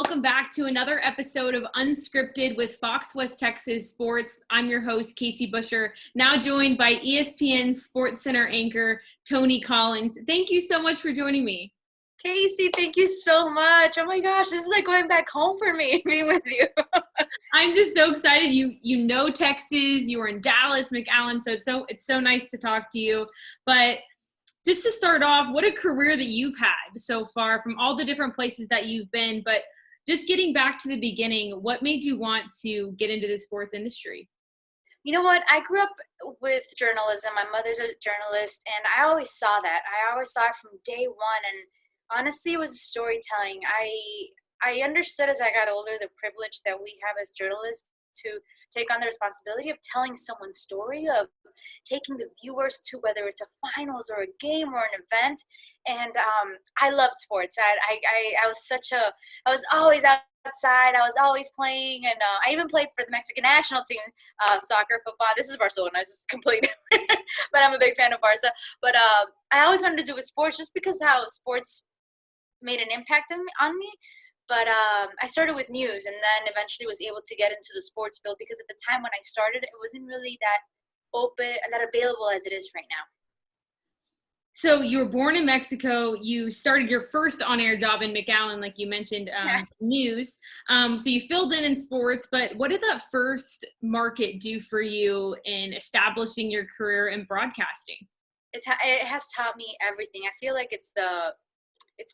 welcome back to another episode of Unscripted with Fox West Texas Sports. I'm your host, Casey Buscher, now joined by ESPN SportsCenter anchor, Toni Collins. Thank you so much for joining me. Casey, thank you so much. Oh my gosh, this is like going back home for me, being with you. I'm just so excited. You know Texas, you were in Dallas, McAllen, so it's so nice to talk to you. But just to start off, what a career that you've had so far from all the different places that you've been. But just getting back to the beginning, what made you want to get into the sports industry? You know what? I grew up with journalism. My mother's a journalist, and I always saw that. I always saw it from day one. And honestly, it was storytelling. I understood as I got older the privilege that we have as journalists to take on the responsibility of telling someone's story, of taking the viewers to whether it's a finals or a game or an event. And I loved sports. I was always outside. I was always playing, and I even played for the Mexican national team, soccer, football. This is Barcelona. This is complete, but I'm a big fan of Barca. But I always wanted to do with sports just because how sports made an impact on me. But I started with news, and then eventually was able to get into the sports field because at the time when I started, it wasn't really that open and that available as it is right now. So you were born in Mexico. You started your first on-air job in McAllen, like you mentioned, news. So you filled in sports, but what did that first market do for you in establishing your career in broadcasting? It has taught me everything. I feel like it's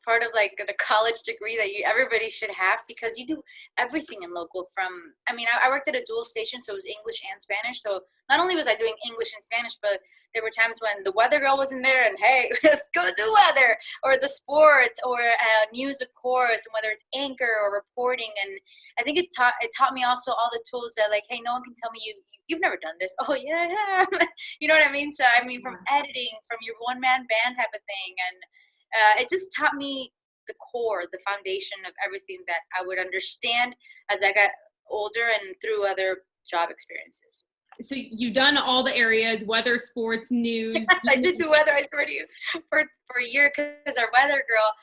part of like the college degree that everybody should have, because you do everything in local. I worked at a dual station, so it was English and Spanish. So not only was I doing English and Spanish, but there were times when the weather girl wasn't there and, hey, let's go do weather, or the sports, or news, of course, and whether it's anchor or reporting. And I think it taught me also all the tools that, like, hey, no one can tell me you've never done this. Oh, yeah, I have. You know what I mean? So, from editing, from your one-man band type of thing, and it just taught me the core, the foundation of everything that I would understand as I got older and through other job experiences. So you've done all the areas, weather, sports, news. Yes, I did do weather, I swear to you, for a year, because our weather girl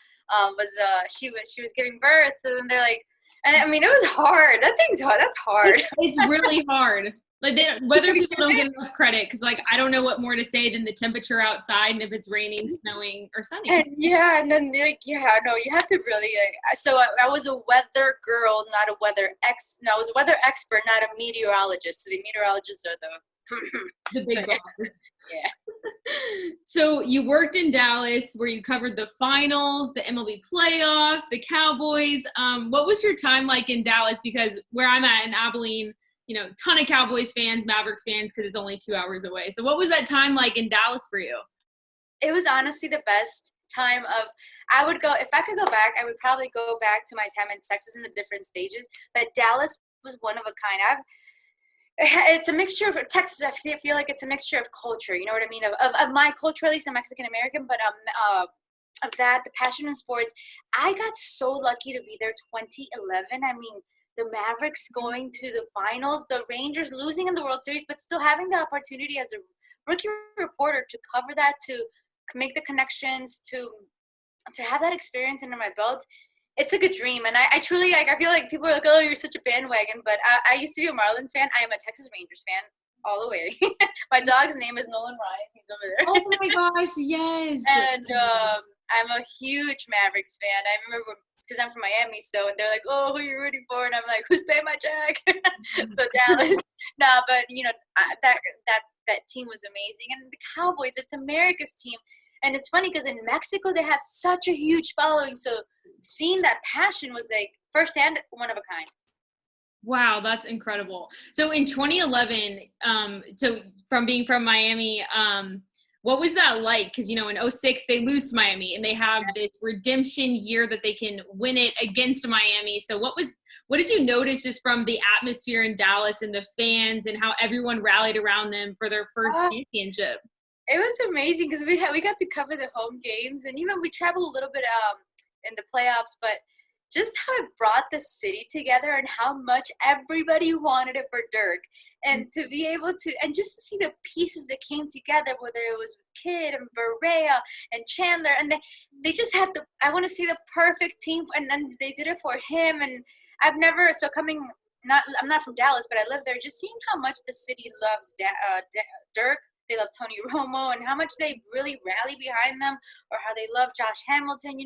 she was giving birth. So then they're like, and it was hard. That's hard. It's really hard. Like weather people don't get enough credit, because I don't know what more to say than the temperature outside and if it's raining, snowing, or sunny. You have to really. So I was a weather girl, not a weather I was a weather expert, not a meteorologist. So the meteorologists are the big bosses. Yeah. So you worked in Dallas, where you covered the finals, the MLB playoffs, the Cowboys. What was your time like in Dallas? Because where I'm at in Abilene, ton of Cowboys fans, Mavericks fans, because it's only 2 hours away. So what was that time like in Dallas for you? It was honestly the best time if I could go back, I would probably go back to my time in Texas in the different stages. But Dallas was one of a kind. It's a mixture of Texas. I feel like it's a mixture of culture. You know what I mean? Of my culture, at least I'm Mexican American, but of that, the passion in sports. I got so lucky to be there 2011. The Mavericks going to the finals, the Rangers losing in the World Series, but still having the opportunity as a rookie reporter to cover that, to make the connections, to have that experience under my belt. It's like a dream. And I truly, I feel like people are like, oh, you're such a bandwagon. But I used to be a Marlins fan. I am a Texas Rangers fan all the way. My dog's name is Nolan Ryan. He's over there. Oh, my gosh, yes. And I'm a huge Mavericks fan. I remember because I'm from Miami, and they're like, oh, who are you rooting for? And I'm like, who's paying my check? So Dallas. But that team was amazing. And the Cowboys, it's America's team. And it's funny because in Mexico, they have such a huge following. So seeing that passion was like firsthand, one of a kind. Wow, that's incredible. So in 2011, so from being from Miami, what was that like? Because, in 2006, they lose to Miami, and they have this redemption year that they can win it against Miami. So what did you notice just from the atmosphere in Dallas and the fans and how everyone rallied around them for their first championship? It was amazing because we got to cover the home games, and even we traveled a little bit in the playoffs. But just how it brought the city together and how much everybody wanted it for Dirk. And to be able to, and just to see the pieces that came together, whether it was with Kid and Berea and Chandler, and they just had I want to see the perfect team, and then they did it for him. And I'm not from Dallas, but I live there, just seeing how much the city loves Dirk. They love Tony Romo, and how much they really rally behind them, or how they love Josh Hamilton.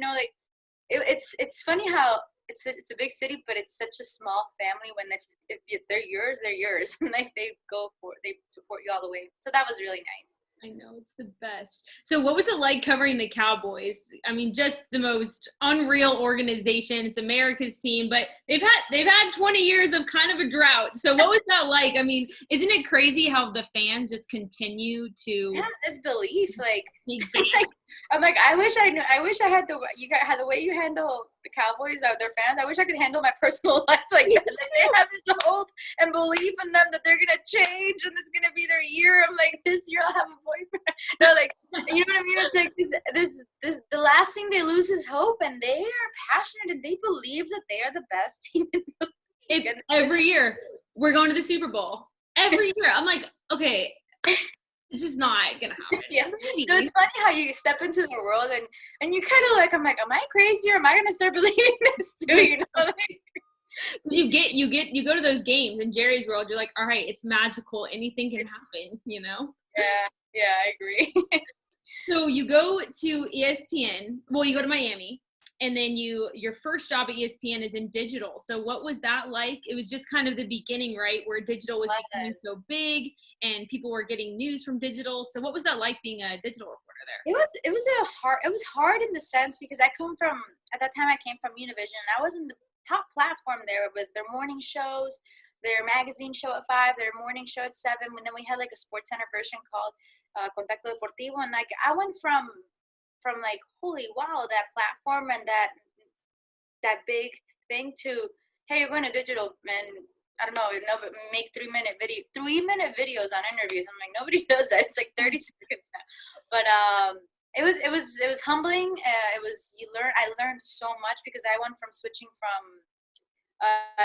It's funny how it's a big city, but it's such a small family. When if they're yours, they're yours, and they support you all the way. So that was really nice. I know, it's the best. So what was it like covering the Cowboys? I mean, just the most unreal organization. It's America's team, but they've had 20 years of kind of a drought. So what was that like? I mean, isn't it crazy how the fans just continue to this belief, I'm like, I wish I had the way you handle the Cowboys, their fans. I wish I could handle my personal life like that. Like, they have this hope and belief in them that they're gonna change and it's gonna be their year. I'm like, this year I'll have a boyfriend. No, like, you know what I mean? It's like this the last thing they lose is hope, and they are passionate and they believe that they are the best team in the league. It's every year we're going to the Super Bowl. Every year. I'm like, okay. It's just not gonna happen. Yeah. So it's funny how you step into the world and you kind of like, I'm like, am I crazy or am I gonna start believing this too? You know, like, you go to those games in Jerry's world. You're like, all right, it's magical. Anything can happen. You know. Yeah, I agree. So you go to ESPN. Well, you go to Miami. And then your first job at ESPN is in digital. So what was that like? It was just kind of the beginning, right, where digital was becoming so big and people were getting news from digital. So what was that like being a digital reporter there? It was hard in the sense because at that time I came from Univision, and I was in the top platform there with their morning shows, their magazine show at 5, their morning show at 7, and then we had like a SportsCenter version called Contacto Deportivo, and like I went from like, holy wow, that platform and that big thing to, hey, you're going to digital, and I don't know, but make 3-minute videos on interviews. I'm like, nobody does that. It's like 30 seconds now. But it was humbling. I learned so much because I went from switching from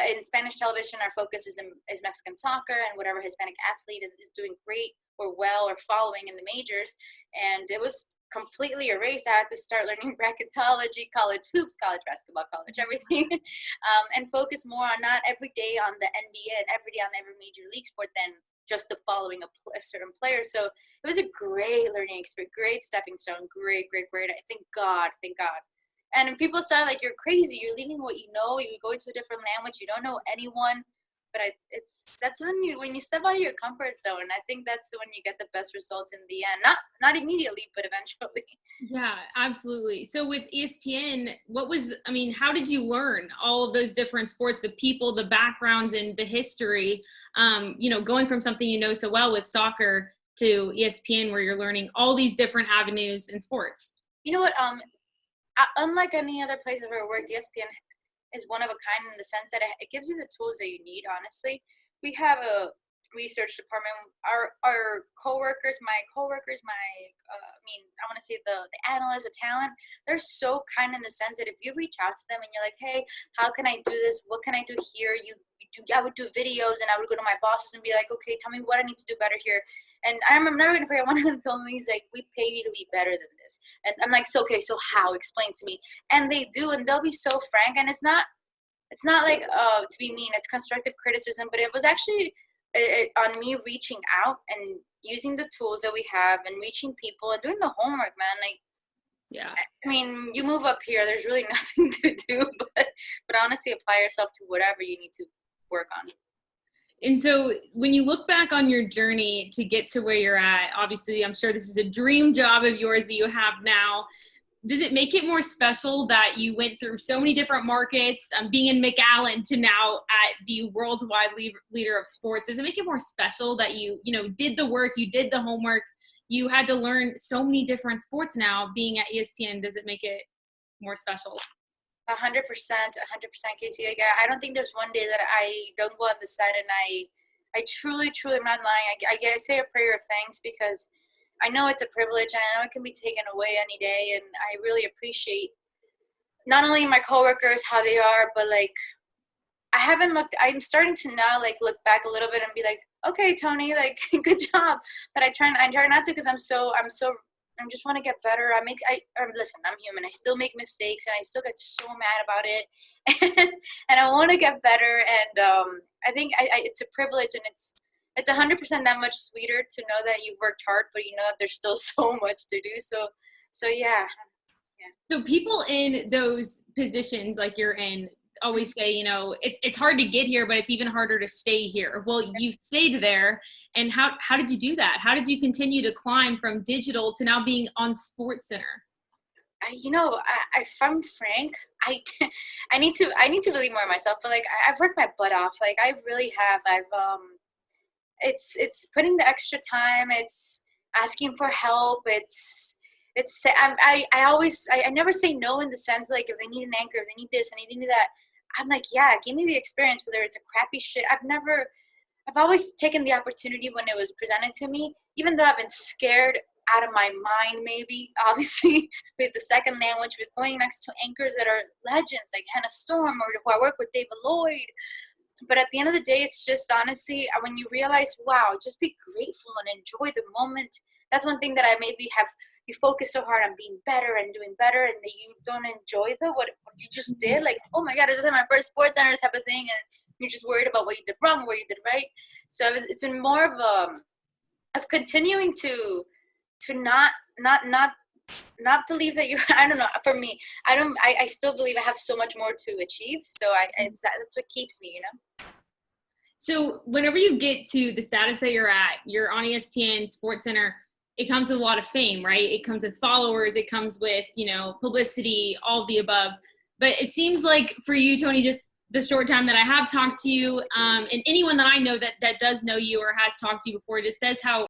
in Spanish television, our focus is Mexican soccer and whatever Hispanic athlete is doing great or well or following in the majors, and it was completely erased. I had to start learning bracketology, college hoops, college basketball, college everything, and focus more on not every day on the NBA and every day on every major league sport than just the following a certain player. So it was a great learning experience, great stepping stone, great. Thank God. And people start like, you're crazy, you're leaving what you know, you go into a different language, you don't know anyone. But that's when you step out of your comfort zone. I think that's when you get the best results in the end. Not immediately, but eventually. Yeah, absolutely. So with ESPN, how did you learn all of those different sports, the people, the backgrounds, and the history? Going from something you know so well with soccer to ESPN, where you're learning all these different avenues in sports. You know what? Unlike any other place I've ever worked, ESPN is one of a kind in the sense that it gives you the tools that you need. Honestly, we have a research department. Our coworkers, I want to say the analysts, the talent, they're so kind in the sense that if you reach out to them and you're like, hey, how can I do this? What can I do here? I would do videos, and I would go to my bosses and be like, okay, tell me what I need to do better here. And I'm never going to forget, one of them told me, he's like, we pay you to be better than this. And I'm like, so how? Explain to me. And they do, and they'll be so frank. And it's not like to be mean. It's constructive criticism. But it was actually on me reaching out and using the tools that we have and reaching people and doing the homework, man. Like, yeah. I mean, you move up here, there's really nothing to do. But honestly, apply yourself to whatever you need to work on. And so when you look back on your journey to get to where you're at, obviously, I'm sure this is a dream job of yours that you have now. Does it make it more special that you went through so many different markets, being in McAllen to now at the worldwide leader of sports? Does it make it more special that you did the work, you did the homework, you had to learn so many different sports now being at ESPN? Does it make it more special? 100%, Casey. Like, I don't think there's one day that I don't go on the side and I truly, I'm not lying. I say a prayer of thanks because I know it's a privilege and I know it can be taken away any day, and I really appreciate not only my coworkers, how they are, but like, I'm starting to now like look back a little bit and be like, okay, Tony, like good job. But I try not to, because I just want to get better. Listen, I'm human. I still make mistakes and I still get so mad about it. And I want to get better. And I think it's a privilege, and it's 100% that much sweeter to know that you've worked hard, but you know that there's still so much to do. So yeah. So people in those positions like you're in always say, you know, it's hard to get here, but it's even harder to stay here. Well, you've stayed there. And how did you do that? How did you continue to climb from digital to now being on SportsCenter? If I'm frank, I need to believe more in myself. But like, I've worked my butt off. Like, I really have. It's putting the extra time. It's asking for help. I never say no, in the sense like, if they need an anchor, if they need this and they need that, I'm like, yeah, give me the experience, whether it's a crappy shit. I've always taken the opportunity when it was presented to me, even though I've been scared out of my mind, maybe, obviously, with the second language, with going next to anchors that are legends, like Hannah Storm, or who I work with, David Lloyd. But at the end of the day, it's just, honestly, when you realize, wow, just be grateful and enjoy the moment. That's one thing that I maybe have, you focus so hard on being better and doing better, and that you don't enjoy what you just did. Like, oh my God, this is my first SportsCenter type of thing, and you're just worried about what you did wrong, what you did right. So it's been more of continuing to not believe that you're, I don't know, for me, I still believe I have so much more to achieve. So that's what keeps me, you know? So whenever you get to the status that you're on ESPN SportsCenter, it comes with a lot of fame, right? It comes with followers, it comes with, you know, publicity, all of the above. But it seems like for you, Tony, just the short time that I have talked to you, and anyone that I know that does know you or has talked to you before, just says how